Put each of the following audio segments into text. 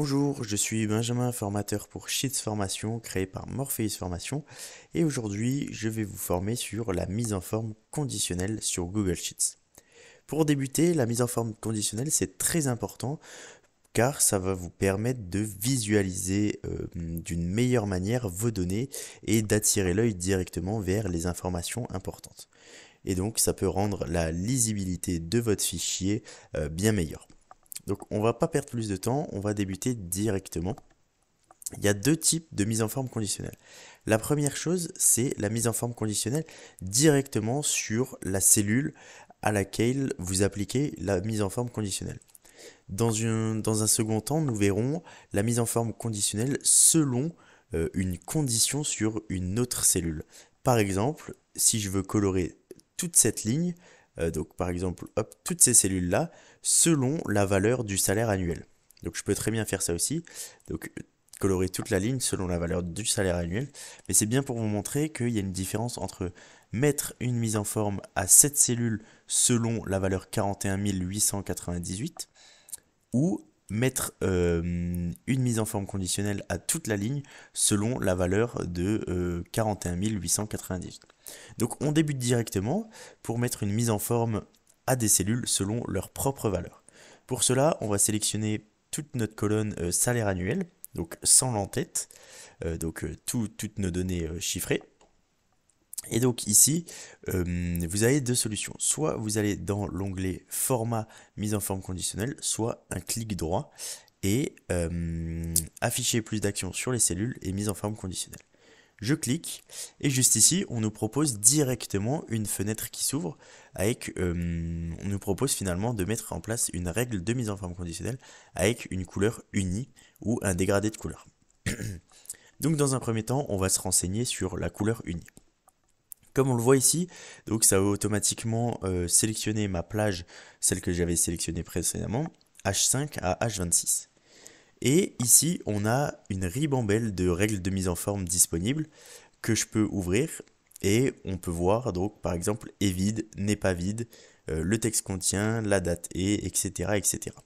Bonjour, je suis Benjamin, formateur pour Sheets Formation créé par Morpheus Formation et aujourd'hui je vais vous former sur la mise en forme conditionnelle sur Google Sheets. Pour débuter, la mise en forme conditionnelle c'est très important car ça va vous permettre de visualiser d'une meilleure manière vos données et d'attirer l'œil directement vers les informations importantes. Et donc ça peut rendre la lisibilité de votre fichier bien meilleure. Donc on va pas perdre plus de temps, on va débuter directement. Il y a deux types de mise en forme conditionnelle. La première chose, c'est la mise en forme conditionnelle directement sur la cellule à laquelle vous appliquez la mise en forme conditionnelle. Dans un second temps, nous verrons la mise en forme conditionnelle selon une condition sur une autre cellule. Par exemple, si je veux colorer toute cette ligne, donc par exemple, hop, toutes ces cellules-là, selon la valeur du salaire annuel. Donc je peux très bien faire ça aussi. Donc colorer toute la ligne selon la valeur du salaire annuel. Mais c'est bien pour vous montrer qu'il y a une différence entre mettre une mise en forme à cette cellule selon la valeur 41 898 ou mettre une mise en forme conditionnelle à toute la ligne selon la valeur de 41 898. Donc on débute directement pour mettre une mise en forme à des cellules selon leur propre valeur. Pour cela, on va sélectionner toute notre colonne salaire annuel, donc sans l'entête, toutes nos données chiffrées. Et donc ici, vous avez deux solutions. Soit vous allez dans l'onglet format mise en forme conditionnelle, soit un clic droit et afficher plus d'actions sur les cellules et mise en forme conditionnelle. Je clique et juste ici, on nous propose directement une fenêtre qui s'ouvre avec, on nous propose finalement de mettre en place une règle de mise en forme conditionnelle avec une couleur unie ou un dégradé de couleur. Donc dans un premier temps, on va se renseigner sur la couleur unie. Comme on le voit ici, donc ça va automatiquement sélectionner ma plage, celle que j'avais sélectionnée précédemment, H5 à H26. Et ici, on a une ribambelle de règles de mise en forme disponibles que je peux ouvrir et on peut voir donc par exemple est vide, n'est pas vide, le texte contient, la date est, etc., etc.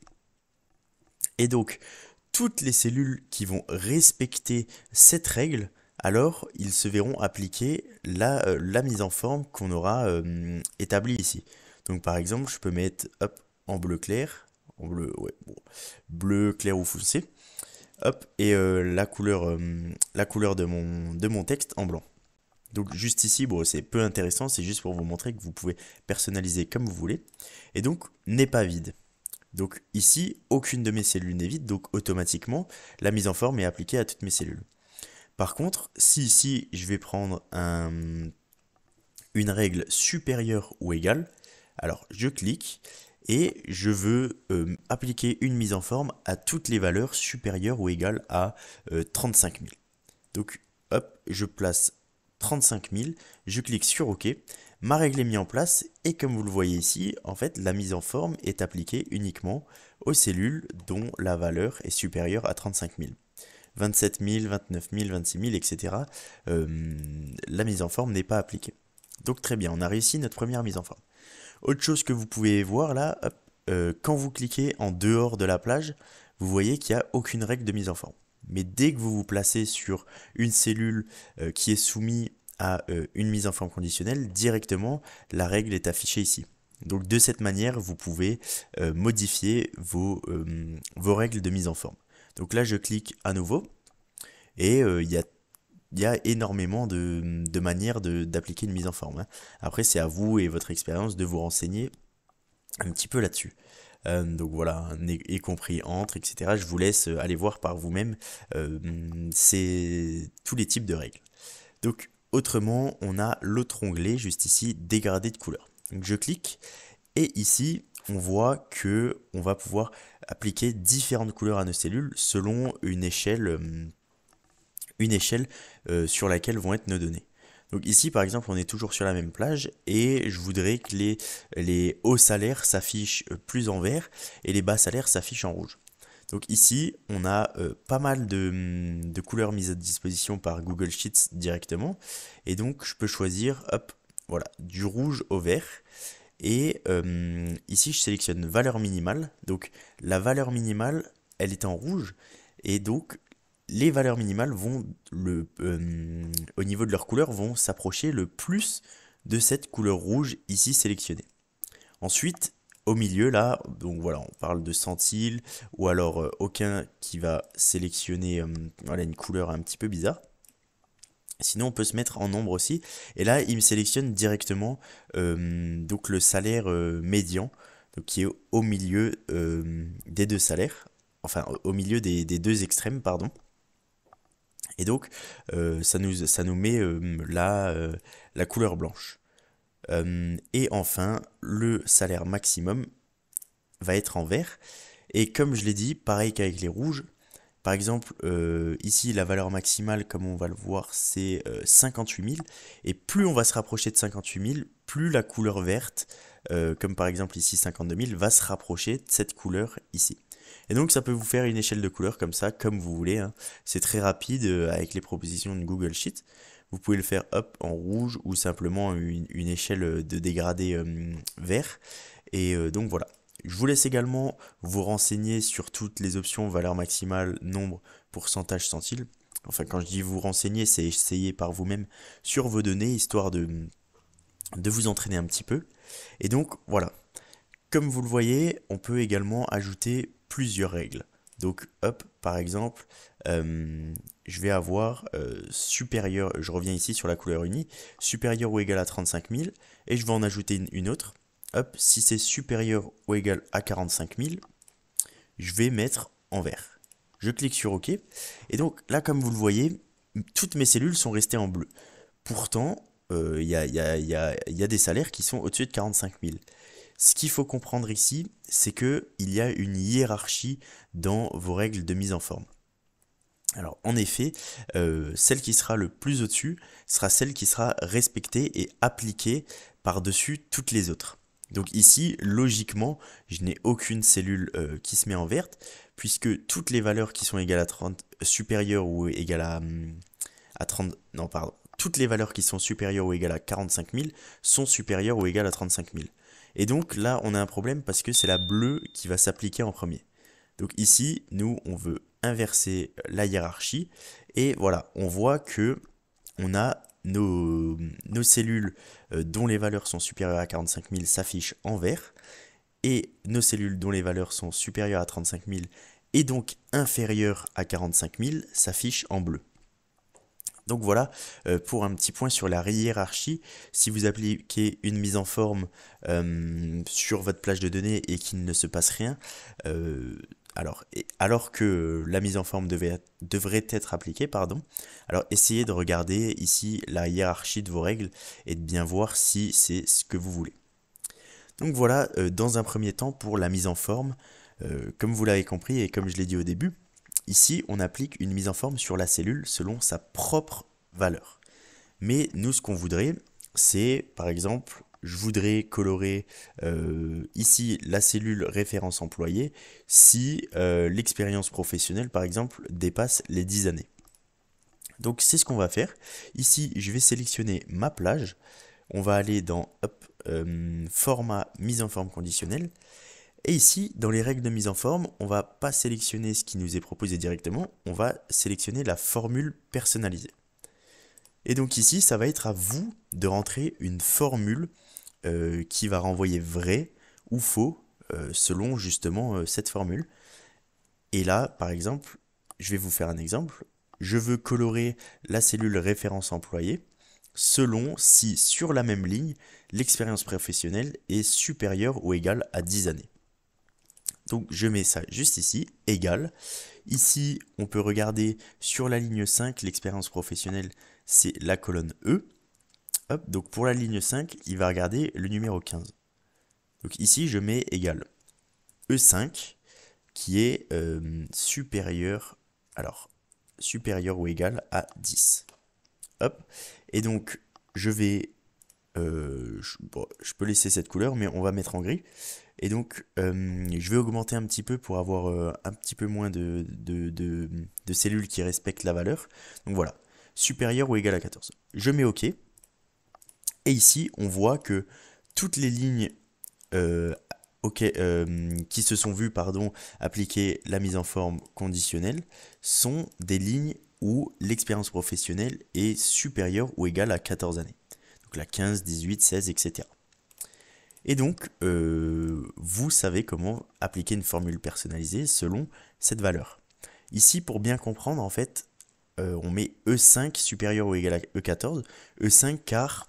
Et donc, toutes les cellules qui vont respecter cette règle, alors ils se verront appliquer la mise en forme qu'on aura établie ici. Donc par exemple, je peux mettre hop, en bleu clair, en bleu, ouais, bon, bleu clair ou foncé, hop, et la couleur de mon texte en blanc. Donc juste ici, bon, c'est peu intéressant, c'est juste pour vous montrer que vous pouvez personnaliser comme vous voulez. Et donc, n'est pas vide. Donc ici, aucune de mes cellules n'est vide, donc automatiquement, la mise en forme est appliquée à toutes mes cellules. Par contre, si ici, je vais prendre une règle supérieure ou égale, alors je clique et je veux appliquer une mise en forme à toutes les valeurs supérieures ou égales à 35 000. Donc hop, je place 35 000, je clique sur OK, ma règle est mise en place et comme vous le voyez ici, en fait la mise en forme est appliquée uniquement aux cellules dont la valeur est supérieure à 35 000. 27 000, 29 000, 26 000, etc. La mise en forme n'est pas appliquée. Donc très bien, on a réussi notre première mise en forme. Autre chose que vous pouvez voir là, hop, quand vous cliquez en dehors de la plage, vous voyez qu'il n'y a aucune règle de mise en forme. Mais dès que vous vous placez sur une cellule qui est soumise à une mise en forme conditionnelle, directement, la règle est affichée ici. Donc de cette manière, vous pouvez modifier vos règles de mise en forme. Donc là, je clique à nouveau et il y a énormément de manières d'appliquer une mise en forme. Hein. Après, c'est à vous et votre expérience de vous renseigner un petit peu là-dessus. Donc voilà, y compris entre, etc. Je vous laisse aller voir par vous-même c'est tous les types de règles. Donc autrement, on a l'autre onglet juste ici, dégradé de couleur. Donc je clique et ici, on voit que on va pouvoir appliquer différentes couleurs à nos cellules selon une échelle sur laquelle vont être nos données. Donc ici par exemple on est toujours sur la même plage et je voudrais que les hauts salaires s'affichent plus en vert et les bas salaires s'affichent en rouge. Donc ici on a pas mal de couleurs mises à disposition par Google Sheets directement et donc je peux choisir hop, voilà, du rouge au vert. Et ici je sélectionne valeur minimale, donc la valeur minimale elle est en rouge, Et donc, les valeurs minimales vont, au niveau de leur couleur, vont s'approcher le plus de cette couleur rouge ici sélectionnée. Ensuite, au milieu là, donc voilà, on parle de centile ou alors aucun qui va sélectionner voilà, une couleur un petit peu bizarre. Sinon, on peut se mettre en nombre aussi. Et là, il me sélectionne directement donc le salaire médian, donc qui est au milieu des deux salaires, enfin au milieu des deux extrêmes, pardon. Et donc, ça nous met la couleur blanche. Et enfin, le salaire maximum va être en vert. Et comme je l'ai dit, pareil qu'avec les rouges, par exemple, ici, la valeur maximale, comme on va le voir, c'est 58 000. Et plus on va se rapprocher de 58 000, plus la couleur verte, comme par exemple ici 52 000, va se rapprocher de cette couleur ici. Et donc ça peut vous faire une échelle de couleurs comme ça, comme vous voulez, hein. C'est très rapide avec les propositions de Google Sheets. Vous pouvez le faire hop en rouge ou simplement une échelle de dégradé vert. Et donc voilà. Je vous laisse également vous renseigner sur toutes les options, valeur maximale, nombre, pourcentage, centile. Enfin, quand je dis vous renseigner, c'est essayer par vous-même sur vos données, histoire de vous entraîner un petit peu. Et donc, voilà. Comme vous le voyez, on peut également ajouter plusieurs règles. Donc, hop, par exemple, je vais avoir supérieur, je reviens ici sur la couleur unie, supérieur ou égal à 35 000, et je vais en ajouter une autre. Hop, si c'est supérieur ou égal à 45 000, je vais mettre en vert. Je clique sur OK. Et donc là, comme vous le voyez, toutes mes cellules sont restées en bleu. Pourtant, il y a des salaires qui sont au-dessus de 45 000. Ce qu'il faut comprendre ici, c'est qu'il y a une hiérarchie dans vos règles de mise en forme. Alors en effet, celle qui sera le plus au-dessus sera celle qui sera respectée et appliquée par-dessus toutes les autres. Donc ici, logiquement, je n'ai aucune cellule qui se met en verte, puisque toutes les valeurs qui sont égales à 30, supérieures ou égales à 30, non pardon, toutes les valeurs qui sont supérieures ou égales à 45 000 sont supérieures ou égales à 35 000. Et donc là, on a un problème parce que c'est la bleue qui va s'appliquer en premier. Donc ici, nous, on veut inverser la hiérarchie, et voilà, on voit que on a nos cellules dont les valeurs sont supérieures à 45 000 s'affichent en vert, et nos cellules dont les valeurs sont supérieures à 35 000 et donc inférieures à 45 000 s'affichent en bleu. Donc voilà pour un petit point sur la hiérarchie. Si vous appliquez une mise en forme sur votre plage de données et qu'il ne se passe rien, alors que la mise en forme devrait être appliquée, pardon, alors essayez de regarder ici la hiérarchie de vos règles et de bien voir si c'est ce que vous voulez. Donc voilà, dans un premier temps pour la mise en forme, comme vous l'avez compris et comme je l'ai dit au début, ici on applique une mise en forme sur la cellule selon sa propre valeur. Mais nous ce qu'on voudrait, c'est par exemple, je voudrais colorer ici la cellule référence employée si l'expérience professionnelle par exemple dépasse les 10 années. Donc c'est ce qu'on va faire. Ici je vais sélectionner ma plage. On va aller dans format mise en forme conditionnelle. Et ici, dans les règles de mise en forme, on va pas sélectionner ce qui nous est proposé directement, on va sélectionner la formule personnalisée. Et donc ici, ça va être à vous de rentrer une formule qui va renvoyer vrai ou faux selon justement cette formule. Et là, par exemple, je vais vous faire un exemple. Je veux colorer la cellule référence employée selon si sur la même ligne, l'expérience professionnelle est supérieure ou égale à 10 années. Donc je mets ça juste ici, égal. Ici, on peut regarder sur la ligne 5, l'expérience professionnelle, c'est la colonne E. Hop, donc pour la ligne 5, il va regarder le numéro 15. Donc ici, je mets égal E5, qui est supérieur ou égal à 10. Hop, et donc je vais, je peux laisser cette couleur, mais on va mettre en gris. Et donc, je vais augmenter un petit peu pour avoir un petit peu moins de cellules qui respectent la valeur. Donc voilà, supérieur ou égal à 14. Je mets OK. Et ici, on voit que toutes les lignes qui se sont vus appliquer la mise en forme conditionnelle sont des lignes où l'expérience professionnelle est supérieure ou égale à 14 années. Donc la 15, 18, 16, etc. Et donc, vous savez comment appliquer une formule personnalisée selon cette valeur. Ici, pour bien comprendre, en fait, on met E5 supérieur ou égal à E14. E5 car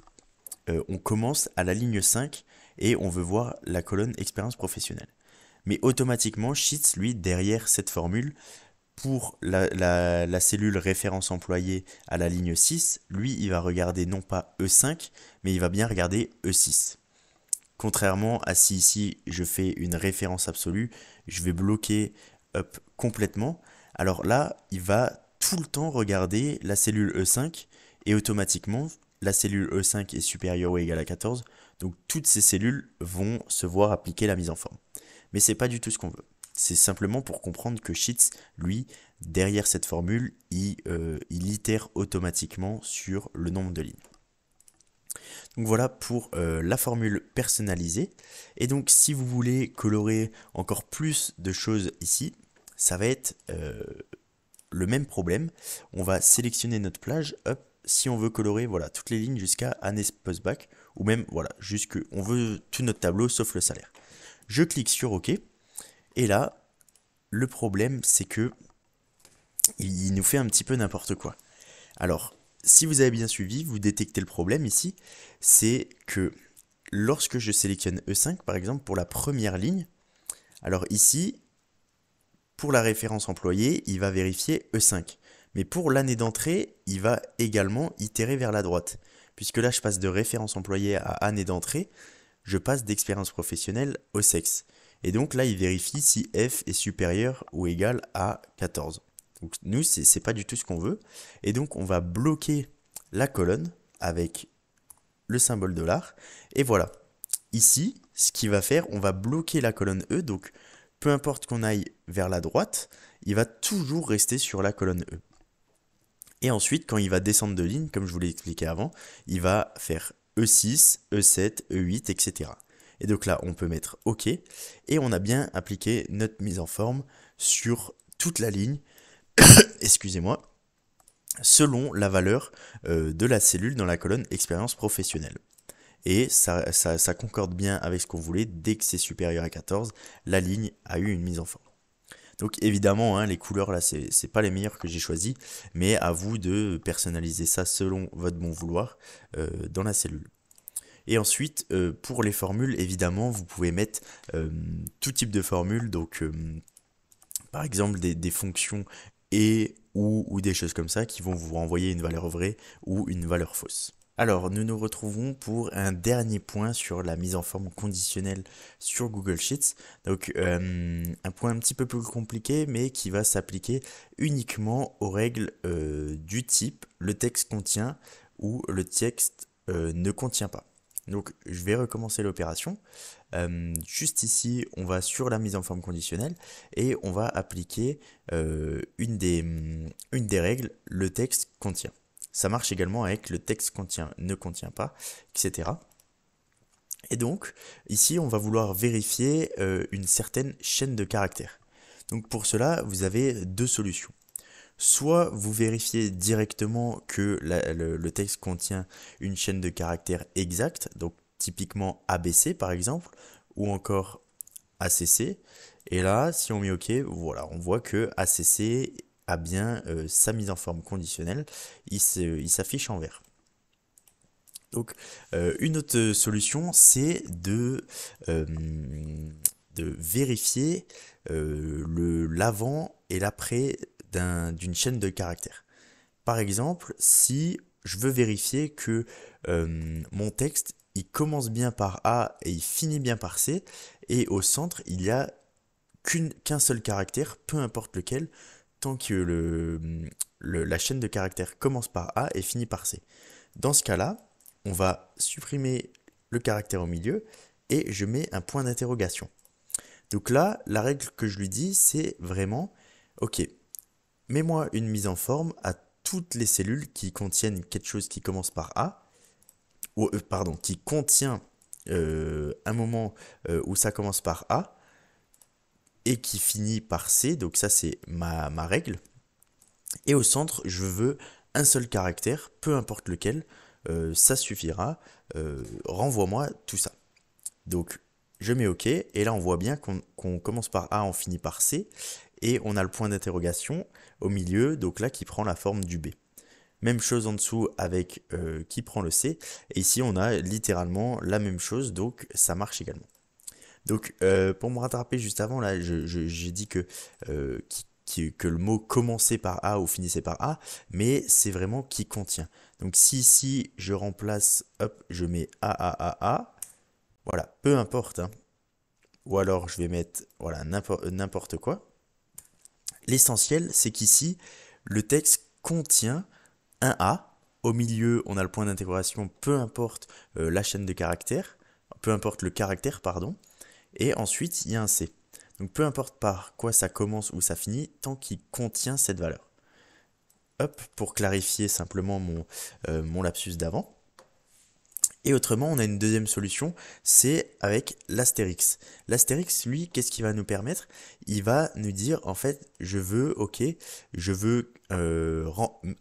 on commence à la ligne 5 et on veut voir la colonne expérience professionnelle. Mais automatiquement, Sheets, lui, derrière cette formule, pour la cellule référence employée à la ligne 6, lui, il va regarder non pas E5, mais il va bien regarder E6. Contrairement à si ici, je fais une référence absolue, je vais bloquer up complètement. Alors là, il va tout le temps regarder la cellule E5 et automatiquement, la cellule E5 est supérieure ou égale à 14. Donc toutes ces cellules vont se voir appliquer la mise en forme. Mais c'est pas du tout ce qu'on veut. C'est simplement pour comprendre que Sheets, lui, derrière cette formule, il itère automatiquement sur le nombre de lignes. Donc voilà pour la formule personnalisée. Et donc si vous voulez colorer encore plus de choses ici, ça va être le même problème. On va sélectionner notre plage, hop, si on veut colorer voilà, toutes les lignes jusqu'à année post-bac, ou même voilà, on veut tout notre tableau sauf le salaire. Je clique sur OK, et là, le problème c'est que il nous fait un petit peu n'importe quoi. Alors, si vous avez bien suivi, vous détectez le problème ici, c'est que lorsque je sélectionne E5 par exemple pour la première ligne, alors ici, pour la référence employée, il va vérifier E5. Mais pour l'année d'entrée, il va également itérer vers la droite. Puisque là, je passe de référence employée à année d'entrée, je passe d'expérience professionnelle au sexe. Et donc là, il vérifie si F est supérieur ou égal à 14. Donc nous, c'est pas du tout ce qu'on veut. Et donc, on va bloquer la colonne avec le symbole $. Et voilà. Ici, ce qu'il va faire, on va bloquer la colonne E. Donc, peu importe qu'on aille vers la droite, il va toujours rester sur la colonne E. Et ensuite, quand il va descendre de ligne, comme je vous l'ai expliqué avant, il va faire E6, E7, E8, etc. Et donc là, on peut mettre OK. Et on a bien appliqué notre mise en forme sur toute la ligne, excusez-moi, selon la valeur de la cellule dans la colonne expérience professionnelle. Et ça concorde bien avec ce qu'on voulait. Dès que c'est supérieur à 14, la ligne a eu une mise en forme. Donc évidemment, les couleurs là, c'est pas les meilleures que j'ai choisies, mais à vous de personnaliser ça selon votre bon vouloir dans la cellule. Et ensuite, pour les formules, évidemment, vous pouvez mettre tout type de formules. Donc, par exemple, des fonctions et ou des choses comme ça qui vont vous renvoyer une valeur vraie ou une valeur fausse. Alors, nous nous retrouvons pour un dernier point sur la mise en forme conditionnelle sur Google Sheets. Donc, un point un petit peu plus compliqué, mais qui va s'appliquer uniquement aux règles du type le texte contient ou le texte ne contient pas. Donc, je vais recommencer l'opération. Juste ici, on va sur la mise en forme conditionnelle et on va appliquer une des règles, le texte contient. Ça marche également avec le texte contient, ne contient pas, etc. Et donc, ici, on va vouloir vérifier une certaine chaîne de caractères. Donc pour cela, vous avez deux solutions. Soit vous vérifiez directement que le texte contient une chaîne de caractères exacte, donc typiquement ABC par exemple, ou encore ACC. Et là, si on met OK, voilà, on voit que ACC a bien sa mise en forme conditionnelle, il s'affiche en vert. Donc une autre solution, c'est de vérifier l'avant et l'après d'une chaîne de caractères. Par exemple, si je veux vérifier que mon texte, il commence bien par A et il finit bien par C, et au centre, il n'y a qu'un seul caractère, peu importe lequel, tant que la chaîne de caractères commence par A et finit par C. Dans ce cas-là, on va supprimer le caractère au milieu et je mets un point d'interrogation. Donc là, la règle que je lui dis, c'est vraiment, ok, mets-moi une mise en forme à toutes les cellules qui contiennent quelque chose qui commence par A, ou pardon, qui contient un moment où ça commence par A et qui finit par C, donc ça c'est ma règle. Et au centre, je veux un seul caractère, peu importe lequel, ça suffira, renvoie-moi tout ça. Donc je mets OK, et là on voit bien qu'on commence par A, on finit par C, et on a le point d'interrogation au milieu, donc là qui prend la forme du B. Même chose en dessous avec qui prend le C, et ici on a littéralement la même chose, donc ça marche également. Donc pour me rattraper juste avant, là j'ai dit que le mot commençait par A ou finissait par A, mais c'est vraiment qui contient. Donc si ici je remplace, hop, je mets A, voilà, peu importe, hein. Ou alors je vais mettre voilà, n'importe quoi. L'essentiel, c'est qu'ici, le texte contient un A. Au milieu, on a le point d'intégration, peu importe la chaîne de caractères, peu importe le caractère, pardon. Et ensuite, il y a un C. Donc peu importe par quoi ça commence ou ça finit, tant qu'il contient cette valeur. Hop, pour clarifier simplement mon lapsus d'avant. Et autrement, on a une deuxième solution, c'est avec l'astérix. L'astérix, lui, qu'est-ce qu'il va nous permettre? Il va nous dire, en fait, je veux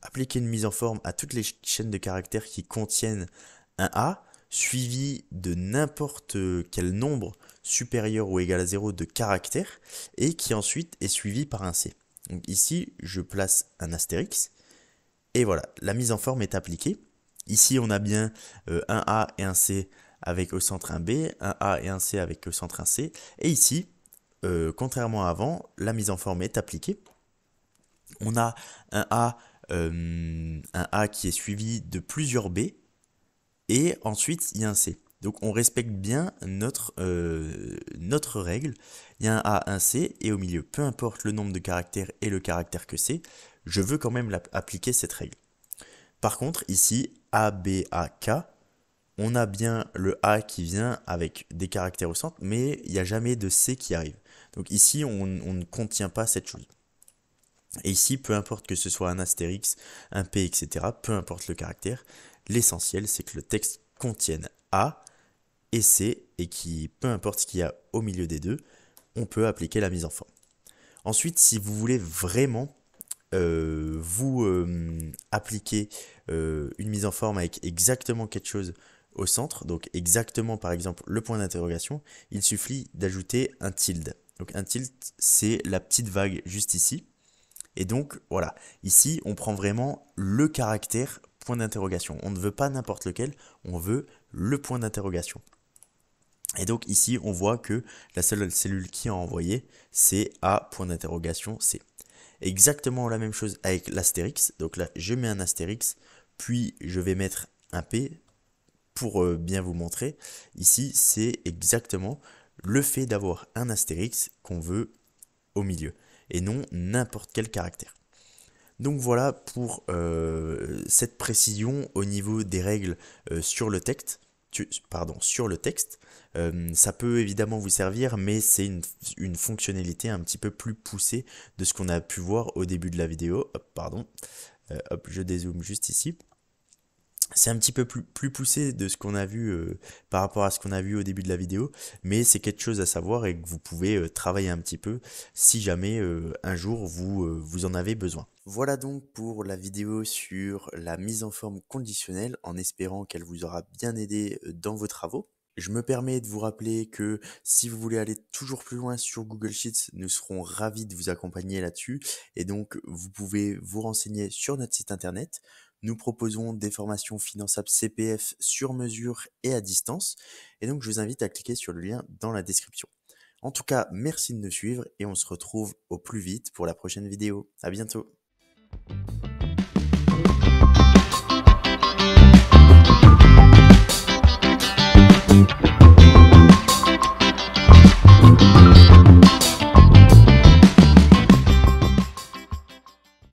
appliquer une mise en forme à toutes les chaînes de caractères qui contiennent un A, suivi de n'importe quel nombre supérieur ou égal à 0 de caractères, et qui ensuite est suivi par un C. Donc ici, je place un astérix, et voilà, la mise en forme est appliquée. Ici, on a bien un A et un C avec au centre un B, un A et un C avec au centre un C. Et ici, contrairement à avant, la mise en forme est appliquée. On a un A qui est suivi de plusieurs B, et ensuite, il y a un C. Donc, on respecte bien notre règle. Il y a un A, un C, et au milieu, peu importe le nombre de caractères et le caractère que c'est, je veux quand même appliquer cette règle. Par contre, ici, A, B, A, K, on a bien le A qui vient avec des caractères au centre, mais il n'y a jamais de C qui arrive. Donc ici, on ne contient pas cette chose. Et ici, peu importe que ce soit un astérix, un P, etc., peu importe le caractère, l'essentiel, c'est que le texte contienne A et C, et peu importe ce qu'il y a au milieu des deux, on peut appliquer la mise en forme. Ensuite, si vous voulez vraiment appliquer une mise en forme avec exactement quelque chose au centre, donc exactement par exemple le point d'interrogation, il suffit d'ajouter un tilde. Donc un tilde, c'est la petite vague juste ici. Et donc voilà, ici on prend vraiment le caractère point d'interrogation. On ne veut pas n'importe lequel, on veut le point d'interrogation. Et donc ici on voit que la seule cellule qui est envoyée, c'est A point d'interrogation C. Exactement la même chose avec l'astérix. Donc là, je mets un astérix, puis je vais mettre un P pour bien vous montrer. Ici, c'est exactement le fait d'avoir un astérix qu'on veut au milieu, et non n'importe quel caractère. Donc voilà pour cette précision au niveau des règles sur le texte. Sur le texte. Ça peut évidemment vous servir, mais c'est une fonctionnalité un petit peu plus poussée de ce qu'on a pu voir au début de la vidéo. Hop, pardon. Hop, je dézoome juste ici. C'est un petit peu plus poussé de ce qu'on a vu par rapport à ce qu'on a vu au début de la vidéo, mais c'est quelque chose à savoir et que vous pouvez travailler un petit peu si jamais un jour vous en avez besoin. Voilà donc pour la vidéo sur la mise en forme conditionnelle, en espérant qu'elle vous aura bien aidé dans vos travaux. Je me permets de vous rappeler que si vous voulez aller toujours plus loin sur Google Sheets, nous serons ravis de vous accompagner là-dessus, et donc vous pouvez vous renseigner sur notre site internet. Nous proposons des formations finançables CPF sur mesure et à distance, et donc je vous invite à cliquer sur le lien dans la description. En tout cas, merci de nous suivre et on se retrouve au plus vite pour la prochaine vidéo. À bientôt.